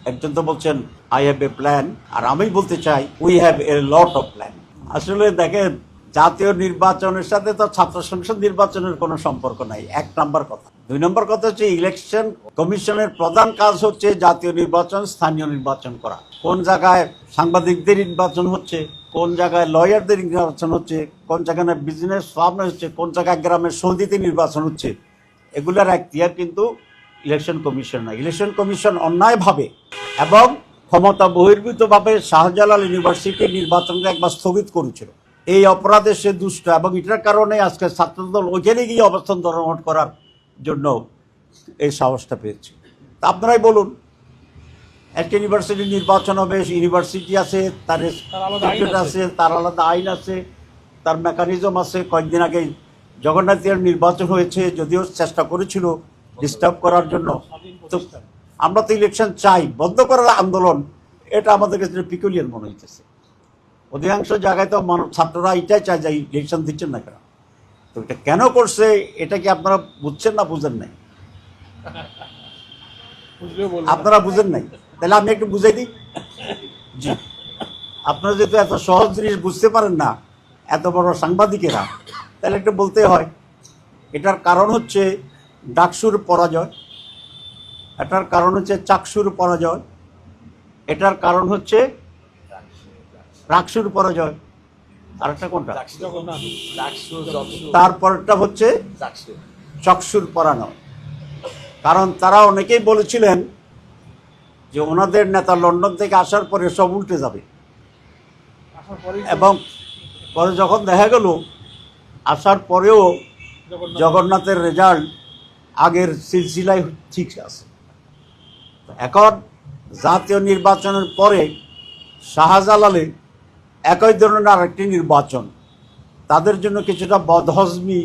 একজন তো বলছেন আই হ্যাভ এ প্ল্যান, আর আমি বলতে চাই we have a lot of plan. আসলে দেখেন, জাতীয় নির্বাচনের সাথে তো ছাত্র সংসদ নির্বাচনের কোনো সম্পর্ক নাই, এক নাম্বার কথা। দুই নম্বর কথা হচ্ছে, ইলেকশন কমিশনের প্রধান কাজ হচ্ছে জাতীয় নির্বাচন, স্থানীয় নির্বাচন করা। কোন জায়গায় সাংবাদিকদের নির্বাচন হচ্ছে, কোন জায়গায় লয়ারদের নির্বাচন হচ্ছে, কোন জায়গায় বিজনেস ফার্ম হচ্ছে, কোন জায়গায় গ্রামের সৌদিতে নির্বাচন হচ্ছে, এগুলার এখতিয়ার কিন্তু ইলেকশন কমিশন না। ইলেকশন কমিশন অন্যায়ভাবে এবং ক্ষমতা বহির্ভূতভাবে শাহজালাল ইউনিভার্সিটির নির্বাচনকে একবার স্থগিত করেছিল। এই অপরাধে সে দুষ্ট, এবং এটার কারণে আজকে ছাত্রদল ওইখানে গিয়ে অবস্থান গ্রহণ করার জন্য এই সাহসটা পেয়েছে। তা আপনারাই বলুন, একটা ইউনিভার্সিটির নির্বাচন হবে, ইউনিভার্সিটি আছে, তার স্ট্যাটিউট আছে, তার আলাদা আইন আছে, তার মেকানিজম আছে। কয়েকদিন আগে জগন্নাথের নির্বাচন হয়েছে, যদিও চেষ্টা করেছিল ডিস্টার্ব করার জন্য। তো আমরা তো ইলেকশন চাই, বন্ধ করার আন্দোলন, এটা আমাদের কাছে পিকুলিয়ার মনে হইতেছে। অধিকাংশ জায়গায় তো ছাত্ররা এটাই চায় যে ইলেকশন দিচ্ছেন না কেন। তো এটা কেন করছে, এটা কি আপনারা বুঝছেন না বুঝেন নাই? আপনারা বুঝেন নাই, তাহলে আমি একটু বুঝাই দিই। জি, আপনারা যেহেতু এত সহজ জিনিস বুঝতে পারেন না, এত বড় সাংবাদিকেরা, তাহলে একটু বলতে হয়। এটার কারণ হচ্ছে ডাকসুর পরাজয়, এটার কারণ হচ্ছে চাকসুর পরাজয়, এটার কারণ হচ্ছে রাকসুর পরাজয়, আর একটা কোনটা, তারপরটা হচ্ছে চকসুর পরাজয়। কারণ তারা অনেকেই বলেছিলেন যে ওনাদের নেতা লন্ডন থেকে আসার পরে সব উল্টে যাবে, এবং পরে যখন দেখা গেল আসার পরেও জগন্নাথের রেজাল্ট আগের সিলসিলায় ঠিক আছে। এখন জাতীয় নির্বাচনের পরে শাহজালালে একই ধরনের আরেকটি নির্বাচন, তাদের জন্য কিছুটা বদহজমি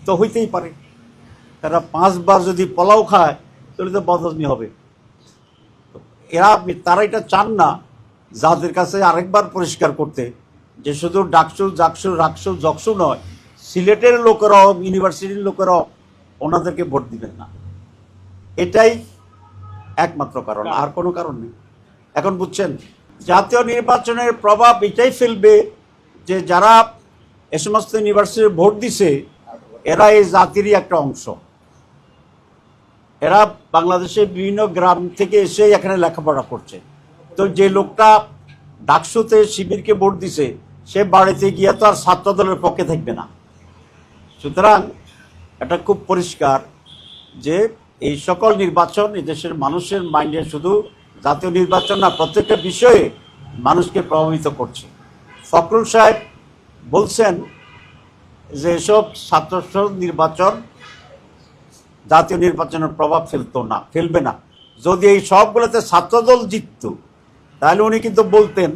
তো হইতেই পারে। তারা 5 বার যদি পোলাও খায় তাহলে তো বদহজমি হবে। তারা এটা চান না যাদের কাছে আরেকবার পরিষ্কার করতে, যে শুধু ডাকসু জাকসু রাকসু জকসু নয়, সিলেটের লোকেরাও, ইউনিভার্সিটির লোকেরাও ওনাদেরকে ভোট দিবেন না। এটাই একমাত্র কারণ, আর কোনো কারণ নেই। এখন বুঝছেন, জাতীয় নির্বাচনের প্রভাব এটাই ফেলবে যে যারা এ সমস্ত ইউনিভার্সিটির ভোট দিছে এরা এই জাতিরই একটা অংশ। এরা বাংলাদেশের বিভিন্ন গ্রাম থেকে এসে এখানে লেখাপড়া করছে। তো যে লোকটা ডাকসুতে শিবিরকে ভোট দিছে, সে বাড়িতে গিয়ে তো আর ছাত্র দলের পক্ষে থাকবে না। সুতরাং এটা খুব পরিষ্কার যে এই সকল নির্বাচন এদেশের মানুষের মাইন্ডে, শুধু জাতীয় নির্বাচন না, প্রত্যেকটা বিষয়ে মানুষকে প্রভাবিত করছে। ফখরুল সাহেব বলছেন যে এসব ছাত্র নির্বাচন জাতীয় নির্বাচনের প্রভাব ফেলবে না। যদি এই সবগুলোতে ছাত্রদল জিতত, তাহলে উনি কিন্তু বলতেন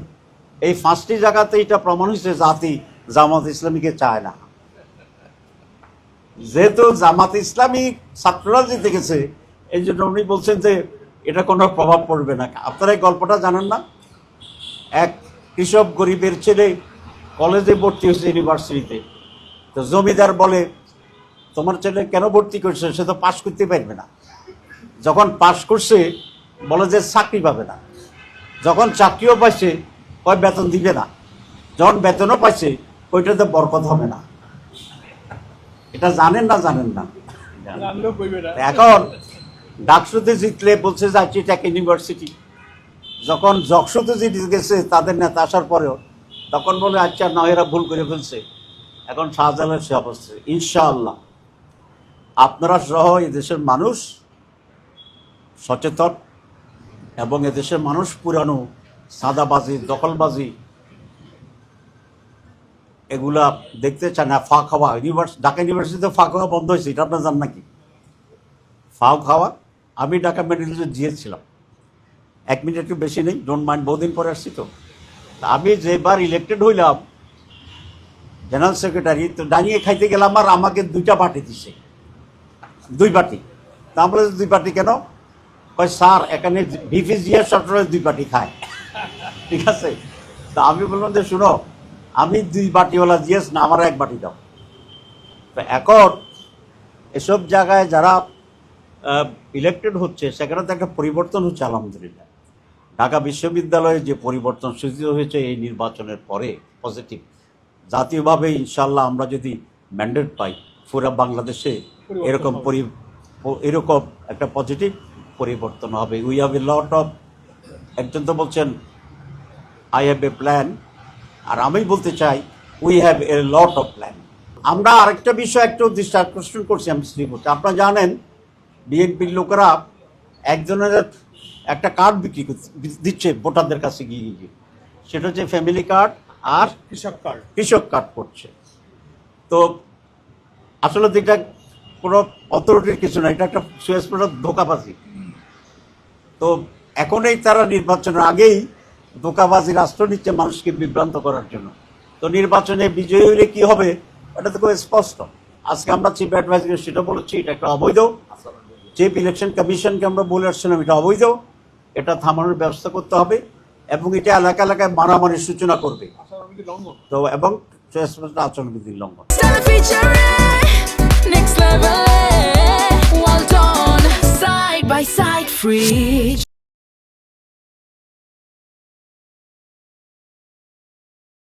এই 5টি জায়গাতে এটা প্রমাণ হয়েছে জাতি জামাত ইসলামীকে চায় না। যেহেতু জামাত ইসলামী ছাত্ররা জিতে গেছে, এই জন্য উনি বলছেন যে এটা কোনো প্রভাব পড়বে না। আপনারা এই গল্পটা জানেন না? এক কৃষক গরিবের ছেলে কলেজে ভর্তি হয়েছে ইউনিভার্সিটিতে, তো জমিদার বলে তোমার ছেলে কেন ভর্তি করছে, সে তো পাশ করতে পারবে না। যখন পাশ করছে বলে যে চাকরি পাবে না, যখন চাকরিও পাইছে কয় বেতন দিবে না, যখন বেতনও পাইছে ওইটাতে বরকত হবে না। এটা জানেন না? জানেন না। এখন ডাকসুতে জিতলে বলছে যাচ্ছি টেক ইউনিভার্সিটি, যখন জকসুতে জিতে গেছে তাদের নেতা আসার পরেও তখন বলে আচ্ছা না, এরা ভুল করে ফেলছে। এখন শাহজালালের সে অবস্থা। ইনশাআল্লাহ আপনারা সহ এদেশের মানুষ সচেতন, এবং এদেশের মানুষ পুরানো সাদাবাজি, দখলবাজি এগুলা দেখতে চায় না। ফাঁক খাওয়া ঢাকা ইউনিভার্সিটিতে ফাঁক খাওয়া বন্ধ হয়েছে, এটা আপনার জান নাকি? ফাঁক খাওয়া, আমি ঢাকা মেডিকেলে গিয়েছিলাম, 1 মিনিট একটু বেশি নেই, ডোন্ট মাইন্ড, বহুদিন পরে আসছি তো। আমি যেবার ইলেক্টেড হইলাম জেনারেল সেক্রেটারি, তো দাঁড়িয়ে খাইতে গেলাম, আর আমাকে 2টা বাটি দিছে, 2 বাটি। তা আমরা 2 বাটি কেন? কয় স্যার এখানে ভিপি জিয়া সরকার 2 বাটি খায়, ঠিক আছে। তা আমি বললাম যে শুনো, আমি 2 বাটিওয়ালা জিএস না, আমার 1 বাটি দাও। তো এখন এসব জায়গায় যারা ইলেক্টেড হচ্ছে সেখানে তো একটা পরিবর্তন হচ্ছে আলহামদুলিল্লাহ। ঢাকা বিশ্ববিদ্যালয়ে যে পরিবর্তন সৃষ্টি হয়েছে এই নির্বাচনের পরে পজিটিভ, জাতীয়ভাবে ইনশাল্লাহ আমরা যদি ম্যান্ডেট পাই পুরো বাংলাদেশে এরকম এরকম একটা পজিটিভ পরিবর্তন হবে। We have a lot of, একজন তো বলছেন আই হ্যাভ এ প্ল্যান, আর আমি বলতে চাই we have a lot of plan. আমরা আরেকটা বিষয় একটু দৃষ্টি আকর্ষণ করছি আমি শ্রীপুরতে। আপনারা জানেন বিএনপির লোকেরা একজনের একটা কার্ড বিক্রি দিচ্ছে ভোটারদের কাছে গিয়ে গিয়ে, সেটা হচ্ছে ফ্যামিলি কার্ড আর কৃষক কার্ড করছে। তো আসলে যেটা কোনো অথরিটির কিছু না, এটা একটা সুস্পষ্ট ধোঁকাবাজি। তো এখনই তারা নির্বাচনের আগেই ধোঁকাবাজি রাষ্ট্র নিচ্ছে মানুষকে বিভ্রান্ত করার জন্য। তো নির্বাচনে বিজয়ী হইলে কি হবে এটা তো খুব স্পষ্ট। আজকে আমরা চিফ অ্যাডভাইজার সেটা বলেছি, এটা একটা অবৈধ। চিফ ইলেকশন কমিশনকে আমরা বলে আসছিলাম এটা অবৈধ, এটা থামানোর ব্যবস্থা করতে হবে, এবং এটা এলাকা এলাকায় মারামারির সূচনা করবে। তো এবং আচরণবিধির লঙ্ঘন। Next level, well done, side by side, free.